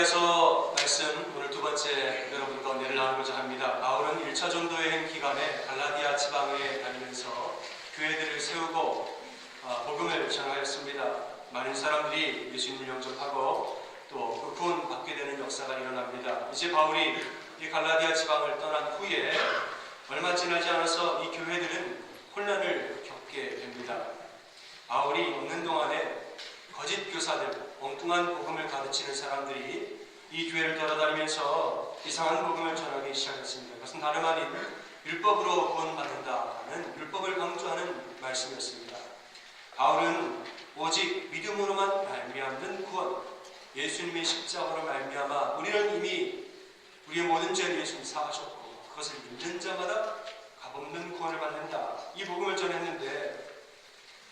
갈라디아서 말씀 오늘 두 번째 여러분과 은혜를 나누고자 합니다. 바울은 1차 전도 여행 기간에 갈라디아 지방에 다니면서 교회들을 세우고 복음을 전하였습니다. 많은 사람들이 예수님을 영접하고 또 그 구원 받게 되는 역사가 일어납니다. 이제 바울이 이 갈라디아 지방을 떠난 후에 얼마 지나지 않아서 이 교회들은 혼란을 겪게 됩니다. 바울이 없는 동안에 거짓 교사들, 엉뚱한 복음을 가르치는 사람들이 이 교회를 돌아다니면서 이상한 복음을 전하기 시작했습니다. 그것은 다름 아닌 율법으로 구원받는다는 율법을 강조하는 말씀이었습니다. 바울은 오직 믿음으로만 말미암는 구원, 예수님의 십자가로 말미암아 우리는 이미 우리의 모든 죄를 예수님 사하셨고 그것을 믿는 자마다 값없는 구원을 받는다. 이 복음을 전했는데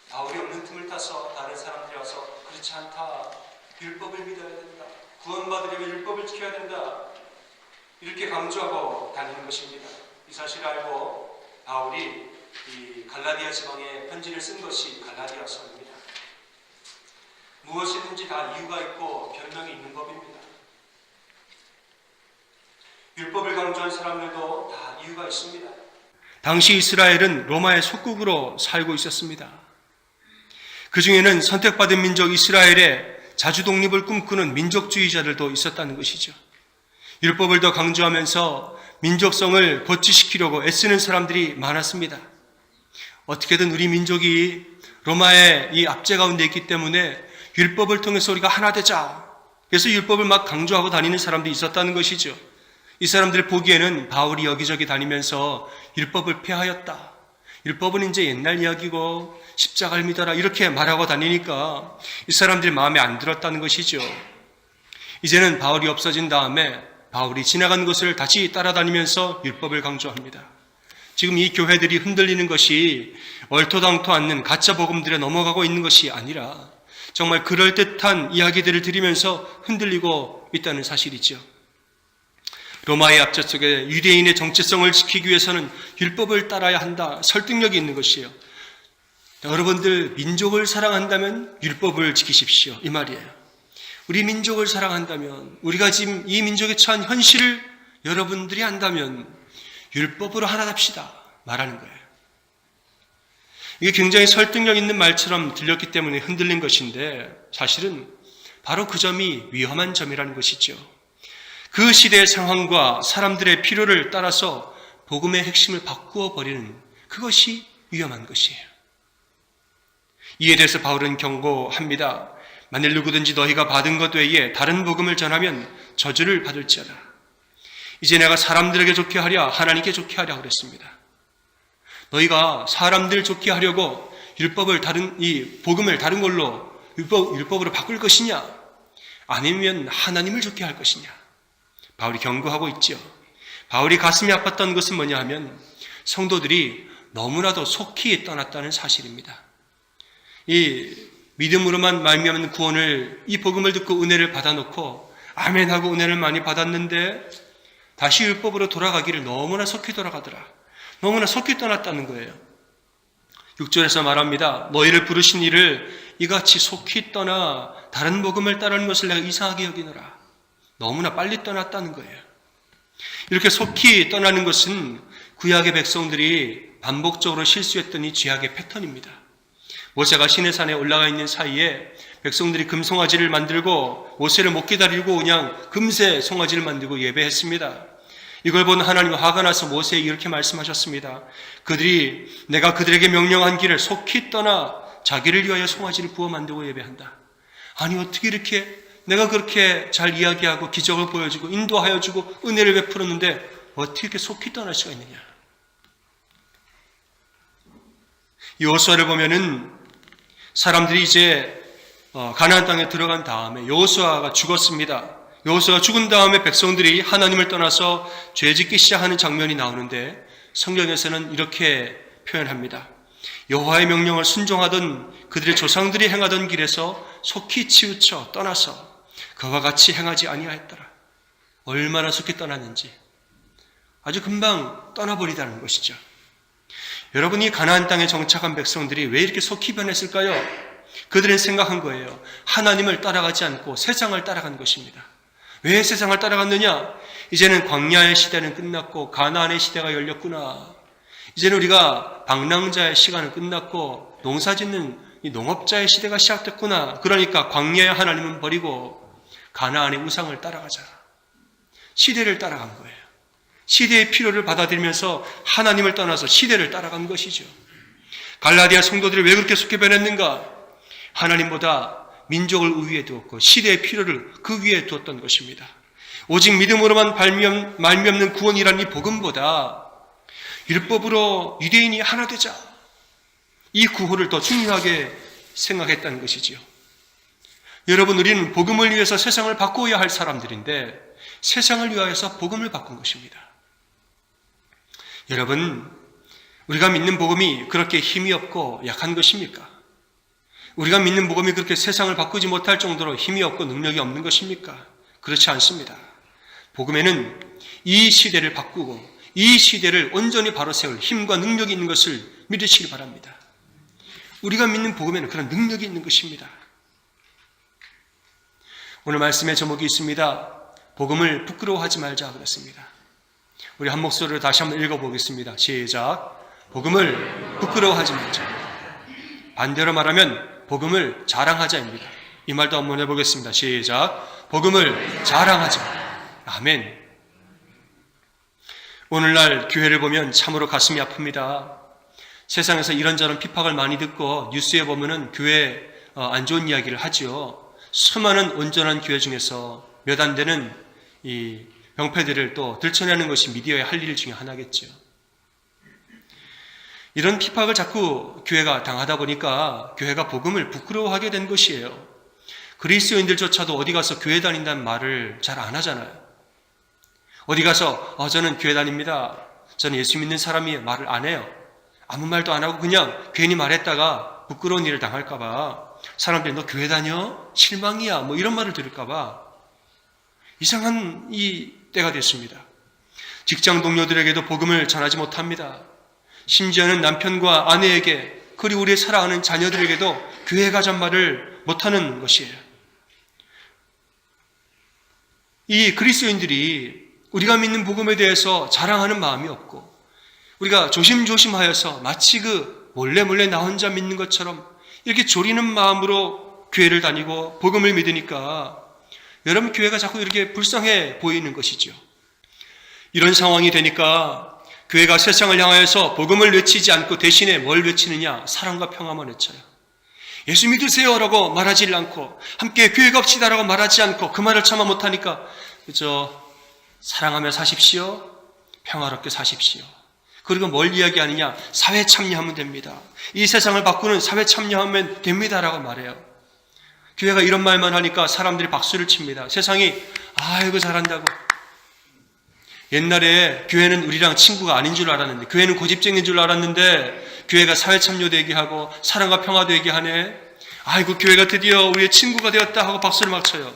바울이 없는 틈을 타서 다른 사람들이 와서 그렇지 않다. 율법을 믿어야 된다. 구원받으려면 율법을 지켜야 된다. 이렇게 강조하고 다니는 것입니다. 이 사실을 알고 바울이 이 갈라디아 지방에 편지를 쓴 것이 갈라디아서입니다. 무엇이든지 다 이유가 있고 변명이 있는 법입니다. 율법을 강조한 사람들도 다 이유가 있습니다. 당시 이스라엘은 로마의 속국으로 살고 있었습니다. 그 중에는 선택받은 민족 이스라엘의 자주 독립을 꿈꾸는 민족주의자들도 있었다는 것이죠. 율법을 더 강조하면서 민족성을 고취시키려고 애쓰는 사람들이 많았습니다. 어떻게든 우리 민족이 로마의 이 압제 가운데 있기 때문에 율법을 통해서 우리가 하나 되자. 그래서 율법을 막 강조하고 다니는 사람들이 있었다는 것이죠. 이 사람들 보기에는 바울이 여기저기 다니면서 율법을 폐하였다. 율법은 이제 옛날 이야기고 십자가를 믿어라 이렇게 말하고 다니니까 이 사람들이 마음에 안 들었다는 것이죠. 이제는 바울이 없어진 다음에 바울이 지나간 곳을 다시 따라다니면서 율법을 강조합니다. 지금 이 교회들이 흔들리는 것이 얼토당토 않는 가짜 복음들에 넘어가고 있는 것이 아니라 정말 그럴듯한 이야기들을 들으면서 흔들리고 있다는 사실이죠. 로마의 압제 속에 유대인의 정체성을 지키기 위해서는 율법을 따라야 한다. 설득력이 있는 것이에요. 여러분들 민족을 사랑한다면 율법을 지키십시오. 이 말이에요. 우리 민족을 사랑한다면 우리가 지금 이 민족에 처한 현실을 여러분들이 안다면 율법으로 하나 됩시다. 말하는 거예요. 이게 굉장히 설득력 있는 말처럼 들렸기 때문에 흔들린 것인데 사실은 바로 그 점이 위험한 점이라는 것이죠. 그 시대의 상황과 사람들의 필요를 따라서 복음의 핵심을 바꾸어 버리는 그것이 위험한 것이에요. 이에 대해서 바울은 경고합니다. 만일 누구든지 너희가 받은 것 외에 다른 복음을 전하면 저주를 받을지어다. 이제 내가 사람들에게 좋게 하랴 하나님께 좋게 하랴 그랬습니다. 너희가 사람들 좋게 하려고 이 복음을 다른 걸로 율법으로 바꿀 것이냐 아니면 하나님을 좋게 할 것이냐. 바울이 경고하고 있죠. 바울이 가슴이 아팠던 것은 뭐냐 하면 성도들이 너무나도 속히 떠났다는 사실입니다. 이 믿음으로만 말미암는 구원을 이 복음을 듣고 은혜를 받아놓고 아멘하고 은혜를 많이 받았는데 다시 율법으로 돌아가기를 너무나 속히 돌아가더라. 너무나 속히 떠났다는 거예요. 6절에서 말합니다. 너희를 부르신 이를 이같이 속히 떠나 다른 복음을 따르는 것을 내가 이상하게 여기노라. 너무나 빨리 떠났다는 거예요. 이렇게 속히 떠나는 것은 구약의 백성들이 반복적으로 실수했던 이 죄악의 패턴입니다. 모세가 시내산에 올라가 있는 사이에 백성들이 금송아지를 만들고 모세를 못 기다리고 그냥 금세 송아지를 만들고 예배했습니다. 이걸 본 하나님은 화가 나서 모세에게 이렇게 말씀하셨습니다. 내가 그들에게 명령한 길을 속히 떠나 자기를 위하여 송아지를 구워 만들고 예배한다. 아니 어떻게 이렇게 내가 그렇게 잘 이야기하고 기적을 보여주고 인도하여주고 은혜를 베풀었는데 어떻게 이렇게 속히 떠날 수가 있느냐. 여호수아를 보면은 사람들이 이제 가나안 땅에 들어간 다음에 여호수아가 죽었습니다. 여호수아가 죽은 다음에 백성들이 하나님을 떠나서 죄짓기 시작하는 장면이 나오는데 성경에서는 이렇게 표현합니다. 여호와의 명령을 순종하던 그들의 조상들이 행하던 길에서 속히 치우쳐 떠나서 그와 같이 행하지 아니하였더라. 얼마나 속히 떠났는지 아주 금방 떠나버리다는 것이죠. 여러분이 가나안 땅에 정착한 백성들이 왜 이렇게 속히 변했을까요? 그들은 생각한 거예요. 하나님을 따라가지 않고 세상을 따라간 것입니다. 왜 세상을 따라갔느냐? 이제는 광야의 시대는 끝났고 가나안의 시대가 열렸구나. 이제는 우리가 방랑자의 시간은 끝났고 농사짓는 이 농업자의 시대가 시작됐구나. 그러니까 광야의 하나님은 버리고 가나안의 우상을 따라가자. 시대를 따라간 거예요. 시대의 필요를 받아들이면서 하나님을 떠나서 시대를 따라간 것이죠. 갈라디아 성도들이 왜 그렇게 속게 변했는가? 하나님보다 민족을 우위에 두었고 시대의 필요를 그 위에 두었던 것입니다. 오직 믿음으로만 말미 없는 구원이라는 이 복음보다 율법으로 유대인이 하나 되자, 이 구호를 더 중요하게 생각했다는 것이지요. 여러분, 우리는 복음을 위해서 세상을 바꾸어야 할 사람들인데 세상을 위하여서 복음을 바꾼 것입니다. 여러분, 우리가 믿는 복음이 그렇게 힘이 없고 약한 것입니까? 우리가 믿는 복음이 그렇게 세상을 바꾸지 못할 정도로 힘이 없고 능력이 없는 것입니까? 그렇지 않습니다. 복음에는 이 시대를 바꾸고 이 시대를 온전히 바로 세울 힘과 능력이 있는 것을 믿으시기 바랍니다. 우리가 믿는 복음에는 그런 능력이 있는 것입니다. 오늘 말씀의 제목이 있습니다. 복음을 부끄러워하지 말자 그랬습니다. 우리 한 목소리로 다시 한번 읽어보겠습니다. 시작. 복음을 부끄러워하지 말자. 반대로 말하면 복음을 자랑하자입니다. 이 말도 한번 해보겠습니다. 시작. 복음을 자랑하자. 아멘. 오늘날 교회를 보면 참으로 가슴이 아픕니다. 세상에서 이런저런 핍박을 많이 듣고 뉴스에 보면은 교회 안 좋은 이야기를 하지요. 수많은 온전한 교회 중에서 몇 안 되는 이 병폐들을 또 들춰내는 것이 미디어의 할 일 중에 하나겠죠. 이런 핍박을 자꾸 교회가 당하다 보니까 교회가 복음을 부끄러워하게 된 것이에요. 그리스도인들조차도 어디 가서 교회 다닌다는 말을 잘 안 하잖아요. 어디 가서 저는 교회 다닙니다. 저는 예수 믿는 사람이 말을 안 해요. 아무 말도 안 하고 그냥 괜히 말했다가 부끄러운 일을 당할까 봐 사람들이 너 교회 다녀? 실망이야. 뭐 이런 말을 들을까 봐 이상한 이 때가 됐습니다. 직장 동료들에게도 복음을 전하지 못합니다. 심지어는 남편과 아내에게 그리고 우리의 사랑하는 자녀들에게도 교회 가자는 말을 못하는 것이에요. 이 그리스도인들이 우리가 믿는 복음에 대해서 자랑하는 마음이 없고 우리가 조심조심하여서 마치 몰래 나 혼자 믿는 것처럼 이렇게 조리는 마음으로 교회를 다니고 복음을 믿으니까 여러분 교회가 자꾸 이렇게 불쌍해 보이는 것이죠. 이런 상황이 되니까 교회가 세상을 향하여서 복음을 외치지 않고 대신에 뭘 외치느냐? 사랑과 평화만 외쳐요. 예수 믿으세요라고 말하지 않고 함께 교회 갑시다라고 말하지 않고 그 말을 참아 못하니까 그저 사랑하며 사십시오. 평화롭게 사십시오. 그리고 뭘 이야기하느냐? 사회 참여하면 됩니다. 이 세상을 바꾸는 사회 참여하면 됩니다라고 말해요. 교회가 이런 말만 하니까 사람들이 박수를 칩니다. 세상이 아이고 잘한다고. 옛날에 교회는 우리랑 친구가 아닌 줄 알았는데 교회는 고집쟁이인 줄 알았는데 교회가 사회 참여도 얘기하고 사랑과 평화도 얘기하네. 아이고 교회가 드디어 우리의 친구가 되었다 하고 박수를 막 쳐요.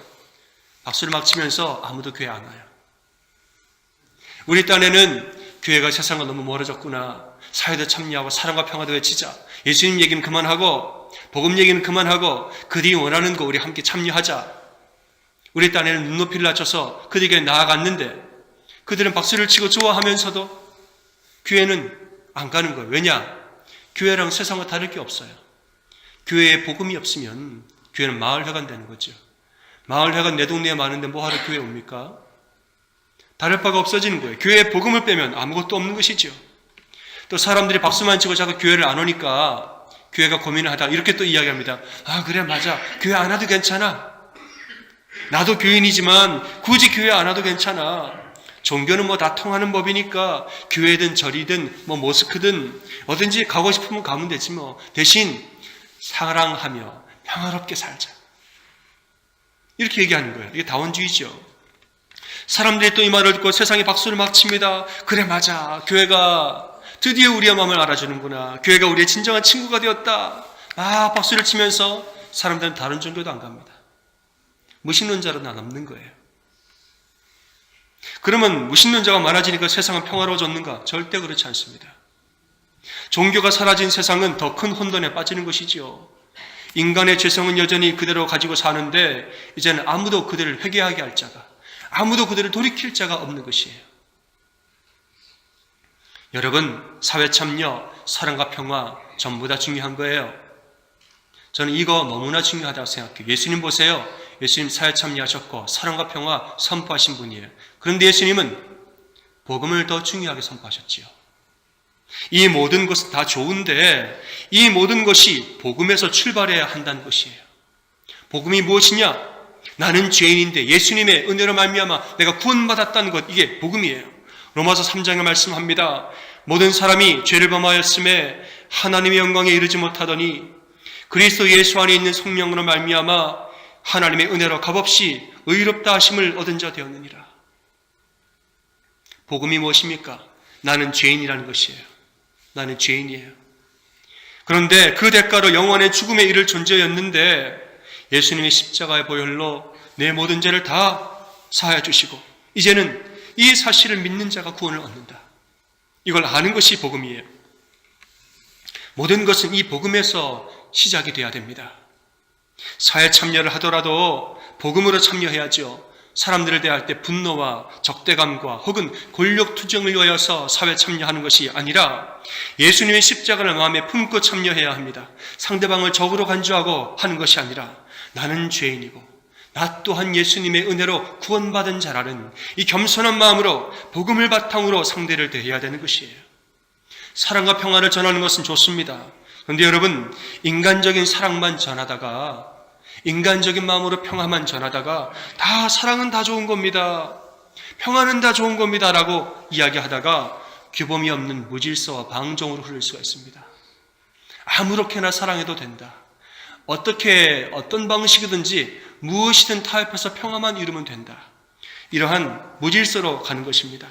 박수를 막 치면서 아무도 교회 안 와요. 우리 딴에는 교회가 세상과 너무 멀어졌구나. 사회도 참여하고 사랑과 평화도 외치자. 예수님 얘기는 그만하고 복음 얘기는 그만하고 그들이 원하는 거 우리 함께 참여하자. 우리 딴에는 눈높이를 낮춰서 그들에게 나아갔는데 그들은 박수를 치고 좋아하면서도 교회는 안 가는 거예요. 왜냐? 교회랑 세상과 다를 게 없어요. 교회에 복음이 없으면 교회는 마을회관 되는 거죠. 마을회관 내 동네에 많은데 뭐하러 교회 옵니까? 다를 바가 없어지는 거예요. 교회에 복음을 빼면 아무것도 없는 것이죠. 또 사람들이 박수만 치고 자꾸 교회를 안 오니까 교회가 고민을 하다 이렇게 또 이야기합니다. 아 그래 맞아. 교회 안 와도 괜찮아. 나도 교인이지만 굳이 교회 안 와도 괜찮아. 종교는 뭐 다 통하는 법이니까 교회든 절이든 뭐 모스크든 어딘지 가고 싶으면 가면 되지 뭐. 대신 사랑하며 평화롭게 살자. 이렇게 얘기하는 거예요. 이게 다원주의죠. 사람들이 또 이 말을 듣고 세상에 박수를 막 칩니다. 그래 맞아. 교회가 드디어 우리의 마음을 알아주는구나. 교회가 우리의 진정한 친구가 되었다. 박수를 치면서 사람들은 다른 종교도 안 갑니다. 무신론자로 남는 거예요. 그러면 무신론자가 많아지니까 세상은 평화로워졌는가? 절대 그렇지 않습니다. 종교가 사라진 세상은 더 큰 혼돈에 빠지는 것이지요. 인간의 죄성은 여전히 그대로 가지고 사는데 이제는 아무도 그들을 회개하게 할 자가, 아무도 그들을 돌이킬 자가 없는 것이에요. 여러분, 사회 참여, 사랑과 평화 전부 다 중요한 거예요. 저는 이거 너무나 중요하다고 생각해요. 예수님 보세요. 예수님 사회 참여하셨고 사랑과 평화 선포하신 분이에요. 그런데 예수님은 복음을 더 중요하게 선포하셨지요. 이 모든 것은 다 좋은데 이 모든 것이 복음에서 출발해야 한다는 것이에요. 복음이 무엇이냐? 나는 죄인인데 예수님의 은혜로 말미암아 내가 구원받았다는 것, 이게 복음이에요. 로마서 3장에 말씀합니다. 모든 사람이 죄를 범하였음에 하나님의 영광에 이르지 못하더니 그리스도 예수 안에 있는 성령으로 말미암아 하나님의 은혜로 값없이 의롭다 하심을 얻은 자 되었느니라. 복음이 무엇입니까? 나는 죄인이라는 것이에요. 나는 죄인이에요. 그런데 그 대가로 영원의 죽음에 이를 존재였는데 예수님의 십자가의 보혈로 내 모든 죄를 다 사하여 주시고 이제는 이 사실을 믿는 자가 구원을 얻는다. 이걸 아는 것이 복음이에요. 모든 것은 이 복음에서 시작이 돼야 됩니다. 사회 참여를 하더라도 복음으로 참여해야죠. 사람들을 대할 때 분노와 적대감과 혹은 권력 투쟁을 위하여서 사회 참여하는 것이 아니라 예수님의 십자가를 마음에 품고 참여해야 합니다. 상대방을 적으로 간주하고 하는 것이 아니라 나는 죄인이고 나 또한 예수님의 은혜로 구원받은 자라는 이 겸손한 마음으로 복음을 바탕으로 상대를 대해야 되는 것이에요. 사랑과 평화를 전하는 것은 좋습니다. 그런데 여러분, 인간적인 사랑만 전하다가 인간적인 마음으로 평화만 전하다가 다 사랑은 다 좋은 겁니다. 평화는 다 좋은 겁니다. 라고 이야기하다가 규범이 없는 무질서와 방종으로 흐를 수가 있습니다. 아무렇게나 사랑해도 된다. 어떤 방식이든지 무엇이든 타협해서 평화만 이루면 된다. 이러한 무질서로 가는 것입니다.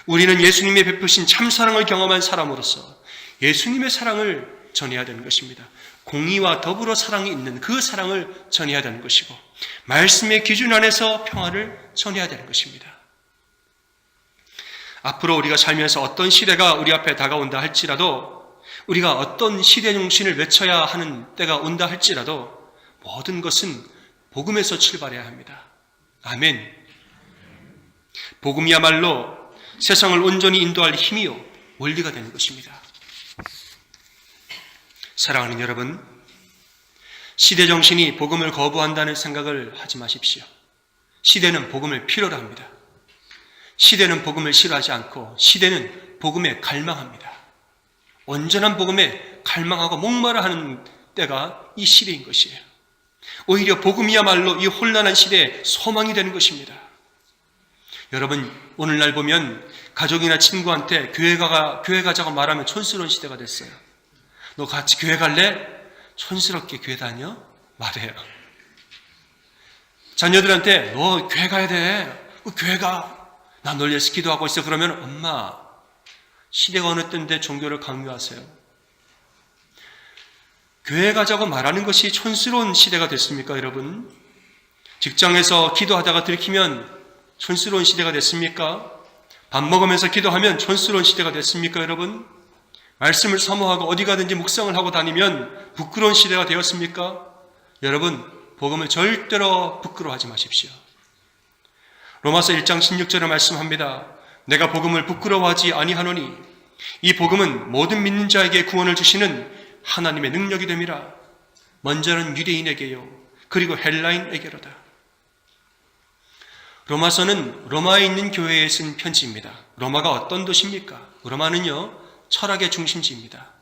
우리는 예수님의 베푸신 참사랑을 경험한 사람으로서 예수님의 사랑을 전해야 되는 것입니다. 공의와 더불어 사랑이 있는 그 사랑을 전해야 되는 것이고 말씀의 기준 안에서 평화를 전해야 되는 것입니다. 앞으로 우리가 살면서 어떤 시대가 우리 앞에 다가온다 할지라도 우리가 어떤 시대 정신을 외쳐야 하는 때가 온다 할지라도 모든 것은 복음에서 출발해야 합니다. 아멘. 복음이야말로 세상을 온전히 인도할 힘이요 원리가 되는 것입니다. 사랑하는 여러분, 시대 정신이 복음을 거부한다는 생각을 하지 마십시오. 시대는 복음을 필요로 합니다. 시대는 복음을 싫어하지 않고 시대는 복음에 갈망합니다. 온전한 복음에 갈망하고 목마르 하는 때가 이 시대인 것이에요. 오히려 복음이야말로 이 혼란한 시대에 소망이 되는 것입니다. 여러분, 오늘날 보면 가족이나 친구한테 교회 가자고 말하면 촌스러운 시대가 됐어요. 너 같이 교회 갈래? 촌스럽게 교회 다녀? 말해요. 자녀들한테 너 교회 가야 돼. 교회 가. 나 널 위해서 기도하고 있어. 그러면 엄마, 시대가 어느 때인데 종교를 강요하세요. 교회 가자고 말하는 것이 촌스러운 시대가 됐습니까, 여러분? 직장에서 기도하다가 들키면 촌스러운 시대가 됐습니까? 밥 먹으면서 기도하면 촌스러운 시대가 됐습니까, 여러분? 말씀을 사모하고 어디 가든지 묵상을 하고 다니면 부끄러운 시대가 되었습니까? 여러분, 복음을 절대로 부끄러워하지 마십시오. 로마서 1장 16절에 말씀합니다. 내가 복음을 부끄러워하지 아니하노니 이 복음은 모든 믿는 자에게 구원을 주시는 하나님의 능력이 됨이라. 먼저는 유대인에게요, 그리고 헬라인에게로다. 로마서는 로마에 있는 교회에 쓴 편지입니다. 로마가 어떤 도시입니까? 로마는요, 철학의 중심지입니다.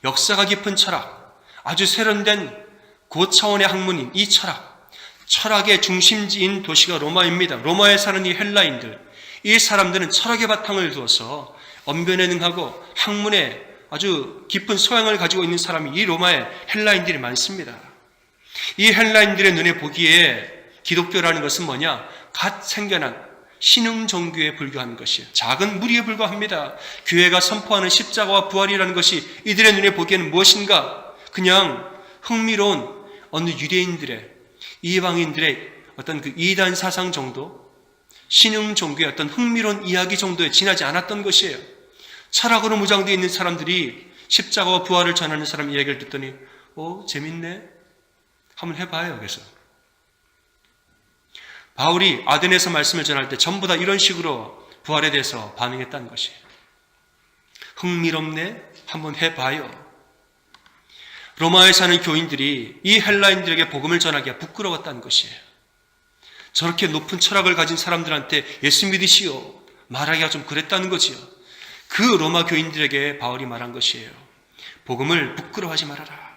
역사가 깊은 철학, 아주 세련된 고차원의 학문인 이 철학의 중심지인 도시가 로마입니다. 로마에 사는 이 헬라인들, 이 사람들은 철학의 바탕을 두어서 언변에 능하고 학문에 아주 깊은 소양을 가지고 있는 사람이 이 로마의 헬라인들이 많습니다. 이 헬라인들의 눈에 보기에 기독교라는 것은 뭐냐? 갓 생겨난 신흥 종교에 불과한 것이에요. 작은 무리에 불과합니다. 교회가 선포하는 십자가와 부활이라는 것이 이들의 눈에 보기에는 무엇인가? 그냥 흥미로운 어느 유대인들의, 이방인들의 어떤 그 이단 사상 정도, 신흥 종교의 어떤 흥미로운 이야기 정도에 지나지 않았던 것이에요. 철학으로 무장되어 있는 사람들이 십자가와 부활을 전하는 사람 이야기를 듣더니 재밌네? 한번 해봐요. 그래서 바울이 아덴에서 말씀을 전할 때 전부 다 이런 식으로 부활에 대해서 반응했다는 것이에요. 흥미롭네? 한번 해봐요. 로마에 사는 교인들이 이 헬라인들에게 복음을 전하기가 부끄러웠다는 것이에요. 저렇게 높은 철학을 가진 사람들한테 예수 믿으시오 말하기가 좀 그랬다는 거지요. 그 로마 교인들에게 바울이 말한 것이에요. 복음을 부끄러워하지 말아라.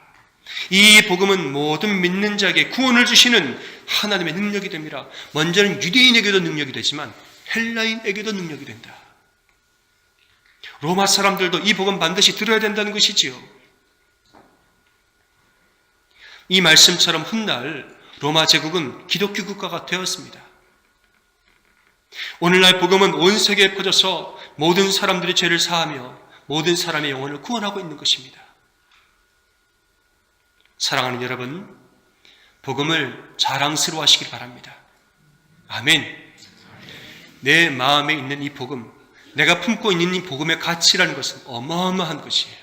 이 복음은 모든 믿는 자에게 구원을 주시는 하나님의 능력이 됩니다. 먼저는 유대인에게도 능력이 되지만 헬라인에게도 능력이 된다. 로마 사람들도 이 복음 반드시 들어야 된다는 것이지요. 이 말씀처럼 훗날 로마 제국은 기독교 국가가 되었습니다. 오늘날 복음은 온 세계에 퍼져서 모든 사람들이 죄를 사하며 모든 사람의 영혼을 구원하고 있는 것입니다. 사랑하는 여러분, 복음을 자랑스러워 하시길 바랍니다. 아멘. 내 마음에 있는 이 복음, 내가 품고 있는 이 복음의 가치라는 것은 어마어마한 것이에요.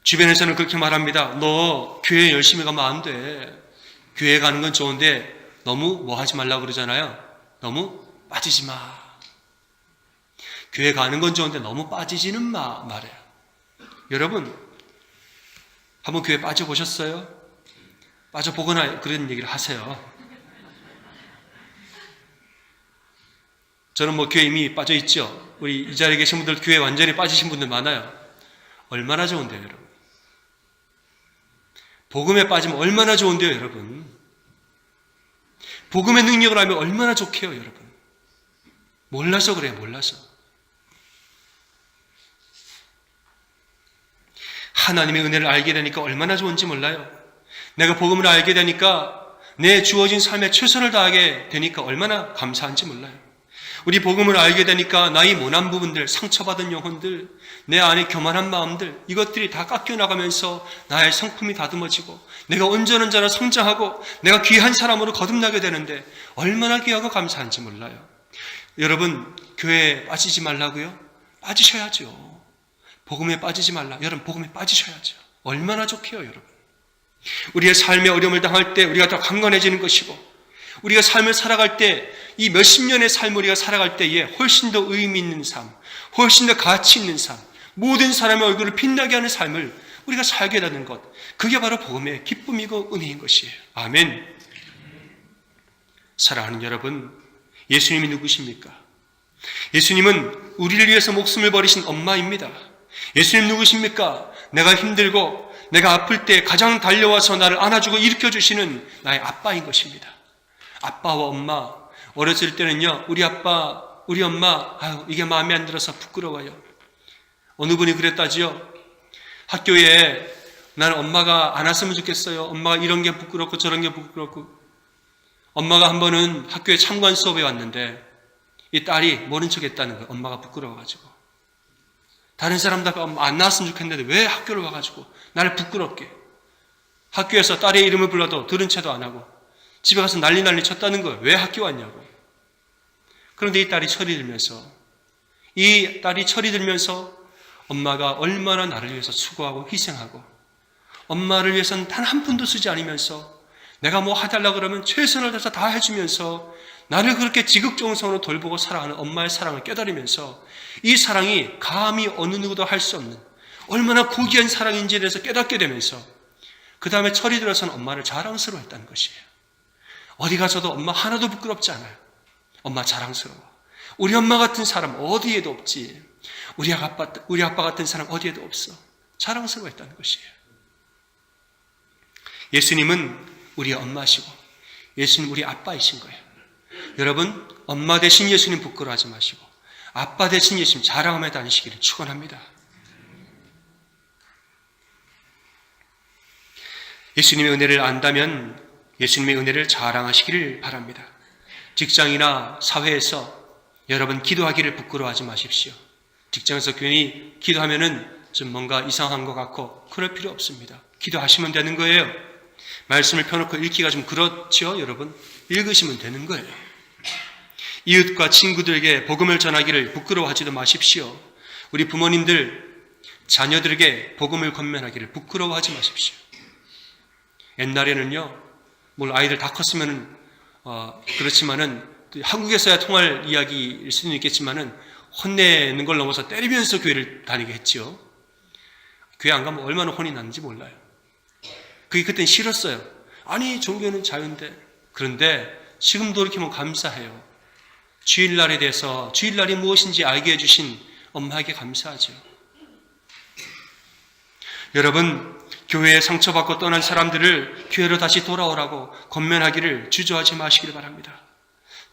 주변에서는 그렇게 말합니다. 너 교회 열심히 가면 안 돼. 교회 가는 건 좋은데 너무 뭐 하지 말라고 그러잖아요. 너무 빠지지 마. 교회 가는 건 좋은데 너무 빠지지는 마 말해요. 여러분, 한번 교회 빠져보셨어요? 빠져보거나 그런 얘기를 하세요. 저는 뭐 교회 이미 빠져있죠. 우리 이 자리에 계신 분들 교회 완전히 빠지신 분들 많아요. 얼마나 좋은데요, 여러분. 복음에 빠지면 얼마나 좋은데요, 여러분. 복음의 능력을 알면 얼마나 좋게요, 여러분. 몰라서 그래요, 몰라서. 하나님의 은혜를 알게 되니까 얼마나 좋은지 몰라요. 내가 복음을 알게 되니까 내 주어진 삶에 최선을 다하게 되니까 얼마나 감사한지 몰라요. 우리 복음을 알게 되니까 나의 모난 부분들, 상처받은 영혼들, 내 안에 교만한 마음들, 이것들이 다 깎여나가면서 나의 성품이 다듬어지고 내가 온전한 자로 성장하고 내가 귀한 사람으로 거듭나게 되는데 얼마나 귀하고 감사한지 몰라요. 여러분, 교회에 빠지지 말라고요? 빠지셔야죠. 복음에 빠지지 말라. 여러분, 복음에 빠지셔야죠. 얼마나 좋게요, 여러분. 우리의 삶의 어려움을 당할 때 우리가 더 강건해지는 것이고 우리가 삶을 살아갈 때 이 몇십 년의 삶을 우리가 살아갈 때에 훨씬 더 의미 있는 삶, 훨씬 더 가치 있는 삶, 모든 사람의 얼굴을 빛나게 하는 삶을 우리가 살게 되는 것, 그게 바로 복음의 기쁨이고 은혜인 것이에요. 아멘. 사랑하는 여러분, 예수님이 누구십니까? 예수님은 우리를 위해서 목숨을 버리신 엄마입니다. 예수님 누구십니까? 내가 힘들고 내가 아플 때 가장 달려와서 나를 안아주고 일으켜주시는 나의 아빠인 것입니다. 아빠와 엄마, 어렸을 때는요, 우리 아빠, 우리 엄마, 이게 마음에 안 들어서 부끄러워요. 어느 분이 그랬다지요. 학교에 나는 엄마가 안 왔으면 좋겠어요. 엄마가 이런 게 부끄럽고 저런 게 부끄럽고. 엄마가 한 번은 학교에 참관 수업에 왔는데 이 딸이 모른 척 했다는 거예요. 엄마가 부끄러워가지고. 다른 사람들 안 나왔으면 좋겠는데 왜 학교를 와가지고 나를 부끄럽게. 학교에서 딸의 이름을 불러도 들은 채도 안 하고 집에 가서 난리 쳤다는 거예요. 왜 학교 왔냐고. 그런데 이 딸이 철이 들면서 엄마가 얼마나 나를 위해서 수고하고 희생하고 엄마를 위해서는 단 한 푼도 쓰지 않으면서 내가 뭐 해달라고 그러면 최선을 다해서 다 해주면서 나를 그렇게 지극정성으로 돌보고 사랑하는 엄마의 사랑을 깨달으면서 이 사랑이 감히 어느 누구도 할 수 없는 얼마나 고귀한 사랑인지에 대해서 깨닫게 되면서 그 다음에 철이 들어서는 엄마를 자랑스러워했다는 것이에요. 어디 가서도 엄마 하나도 부끄럽지 않아요. 엄마 자랑스러워. 우리 엄마 같은 사람 어디에도 없지. 우리 아빠 같은 사람 어디에도 없어. 자랑스러워했다는 것이에요. 예수님은 우리 엄마시고 예수님 우리 아빠이신 거예요. 여러분, 엄마 대신 예수님 부끄러워하지 마시고 아빠 대신 예수님 자랑하며 다니시기를 축원합니다. 예수님의 은혜를 안다면 예수님의 은혜를 자랑하시기를 바랍니다. 직장이나 사회에서 여러분 기도하기를 부끄러워하지 마십시오. 직장에서 괜히 기도하면은 좀 뭔가 이상한 것 같고 그럴 필요 없습니다. 기도하시면 되는 거예요. 말씀을 펴놓고 읽기가 좀 그렇죠, 여러분? 읽으시면 되는 거예요. 이웃과 친구들에게 복음을 전하기를 부끄러워하지도 마십시오. 우리 부모님들, 자녀들에게 복음을 권면하기를 부끄러워하지 마십시오. 옛날에는요, 물론 아이들 다 컸으면 그렇지만은 한국에서야 통할 이야기일 수는 있겠지만은 혼내는 걸 넘어서 때리면서 교회를 다니게 했죠. 교회 안 가면 얼마나 혼이 났는지 몰라요. 그게 그땐 싫었어요. 아니 종교는 자유인데. 그런데 지금도 이렇게 뭐 감사해요. 주일날에 대해서 주일날이 무엇인지 알게 해주신 엄마에게 감사하죠. 여러분, 교회에 상처받고 떠난 사람들을 교회로 다시 돌아오라고 권면하기를 주저하지 마시길 바랍니다.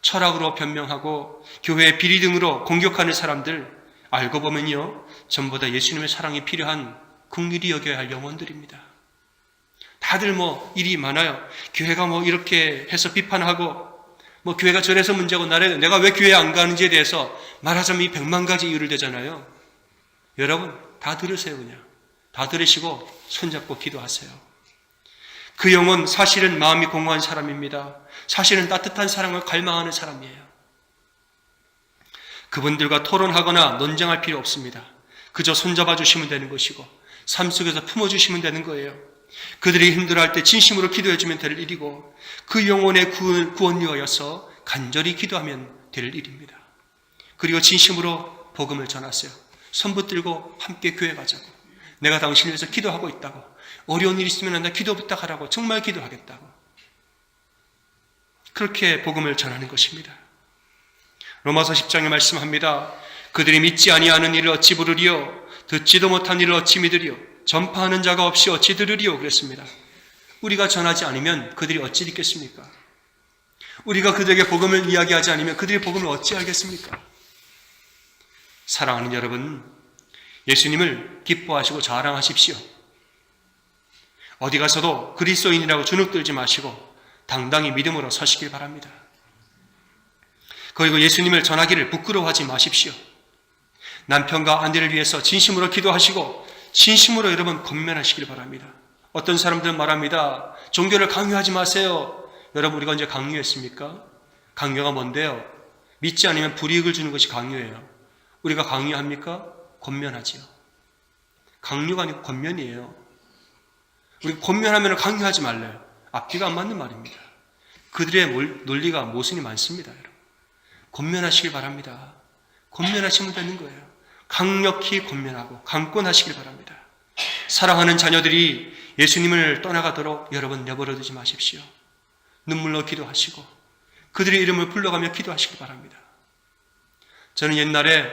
철학으로 변명하고 교회의 비리 등으로 공격하는 사람들 알고 보면요, 전부 다 예수님의 사랑이 필요한 긍휼히 여겨야 할 영혼들입니다. 다들 뭐 일이 많아요. 교회가 뭐 이렇게 해서 비판하고 뭐 교회가 저래서 문제고 내가 왜 교회 안 가는지에 대해서 말하자면 이 100만 가지 이유를 대잖아요. 여러분 다 들으세요. 그냥 다 들으시고 손잡고 기도하세요. 그 영혼 사실은 마음이 공허한 사람입니다. 사실은 따뜻한 사랑을 갈망하는 사람이에요. 그분들과 토론하거나 논쟁할 필요 없습니다. 그저 손잡아 주시면 되는 것이고 삶 속에서 품어주시면 되는 거예요. 그들이 힘들어할 때 진심으로 기도해주면 될 일이고 그 영혼의 구원 위하여서 간절히 기도하면 될 일입니다. 그리고 진심으로 복음을 전하세요. 손 붙들고 함께 교회 가자고. 내가 당신을 위해서 기도하고 있다고. 어려운 일 있으면 나 기도 부탁하라고. 정말 기도하겠다고. 그렇게 복음을 전하는 것입니다. 로마서 10장에 말씀합니다. 그들이 믿지 아니하는 일을 어찌 부르리요? 듣지도 못한 일을 어찌 믿으리요? 전파하는 자가 없이 어찌 들으리요? 그랬습니다. 우리가 전하지 않으면 그들이 어찌 듣겠습니까? 우리가 그들에게 복음을 이야기하지 않으면 그들이 복음을 어찌 알겠습니까? 사랑하는 여러분, 예수님을 기뻐하시고 자랑하십시오. 어디 가서도 그리스도인이라고 주눅들지 마시고 당당히 믿음으로 서시길 바랍니다. 그리고 예수님을 전하기를 부끄러워하지 마십시오. 남편과 아내를 위해서 진심으로 기도하시고 진심으로 여러분 권면하시길 바랍니다. 어떤 사람들은 말합니다. 종교를 강요하지 마세요. 여러분 우리가 언제 강요했습니까? 강요가 뭔데요? 믿지 않으면 불이익을 주는 것이 강요예요. 우리가 강요합니까? 권면하지요. 강요가 아니고 권면이에요. 우리 권면하면 강요하지 말래요. 앞뒤가 안 맞는 말입니다. 그들의 논리가 모순이 많습니다. 여러분. 권면하시길 바랍니다. 권면하시면 되는 거예요. 강력히 권면하고 강권하시길 바랍니다. 사랑하는 자녀들이 예수님을 떠나가도록 여러분 내버려 두지 마십시오. 눈물로 기도하시고 그들의 이름을 불러가며 기도하시길 바랍니다. 저는 옛날에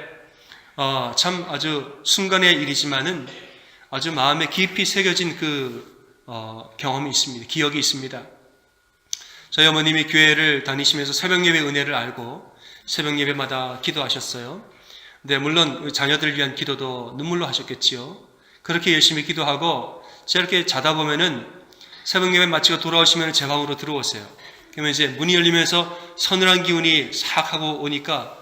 참 아주 순간의 일이지만은 아주 마음에 깊이 새겨진 경험이 있습니다. 기억이 있습니다. 저희 어머님이 교회를 다니시면서 새벽예배 은혜를 알고 새벽예배마다 기도하셨어요. 네, 물론 자녀들을 위한 기도도 눈물로 하셨겠지요. 그렇게 열심히 기도하고 제가 이렇게 자다 보면은 새벽예배 마치고 돌아오시면 제 방으로 들어오세요. 그러면 이제 문이 열리면서 서늘한 기운이 싹 하고 오니까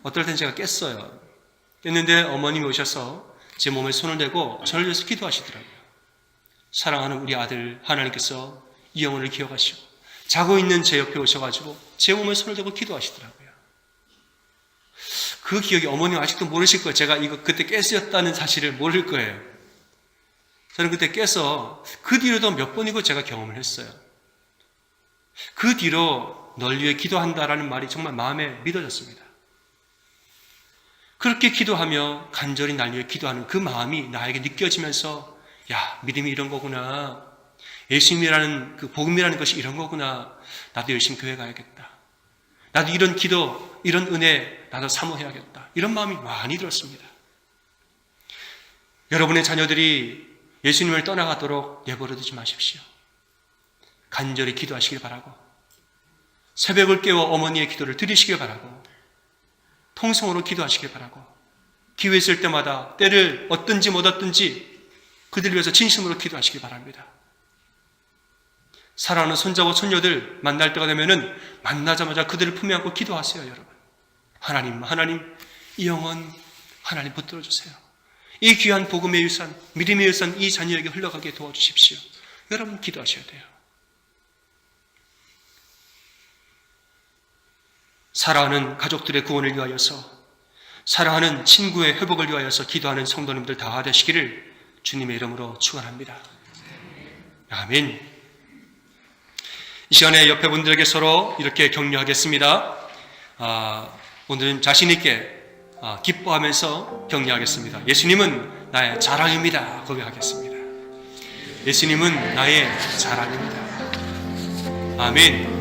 어떨 땐 제가 깼어요. 깼는데 어머님이 오셔서 제 몸에 손을 대고 저를 위해서 기도하시더라고요. 사랑하는 우리 아들 하나님께서 이 영혼을 기억하시고 자고 있는 제 옆에 오셔가지고 제 몸에 손을 대고 기도하시더라고요. 그 기억이 어머님 아직도 모르실 거예요. 제가 이거 그때 깨스였다는 사실을 모를 거예요. 저는 그때 깨서 그 뒤로도 몇 번이고 제가 경험을 했어요. 그 뒤로 널 위해 기도한다라는 말이 정말 마음에 믿어졌습니다. 그렇게 기도하며 간절히 날 위해 기도하는 그 마음이 나에게 느껴지면서 야, 믿음이 이런 거구나. 예수님이라는 그 복음이라는 것이 이런 거구나. 나도 열심히 교회 가야겠다. 나도 이런 기도, 이런 은혜 나도 사모해야겠다. 이런 마음이 많이 들었습니다. 여러분의 자녀들이 예수님을 떠나가도록 내버려 두지 마십시오. 간절히 기도하시길 바라고 새벽을 깨워 어머니의 기도를 들으시길 바라고 통성으로 기도하시길 바라고 기회 있을 때마다 때를 얻든지 못 얻든지 그들을 위해서 진심으로 기도하시길 바랍니다. 사랑하는 손자고 손녀들 만날 때가 되면은 만나자마자 그들을 품에 안고 기도하세요. 여러분, 하나님 이 영혼 하나님 붙들어 주세요. 이 귀한 복음의 유산, 믿음의 유산 이 자녀에게 흘러가게 도와주십시오. 여러분 기도하셔야 돼요. 사랑하는 가족들의 구원을 위하여서, 사랑하는 친구의 회복을 위하여서 기도하는 성도님들 다 되시기를 주님의 이름으로 축원합니다. 아멘. 이 시간에 옆에 분들에게 서로 이렇게 격려하겠습니다. 오늘은 자신 있게 기뻐하면서 격려하겠습니다. 예수님은 나의 자랑입니다. 고백하겠습니다. 예수님은 나의 자랑입니다. 아멘.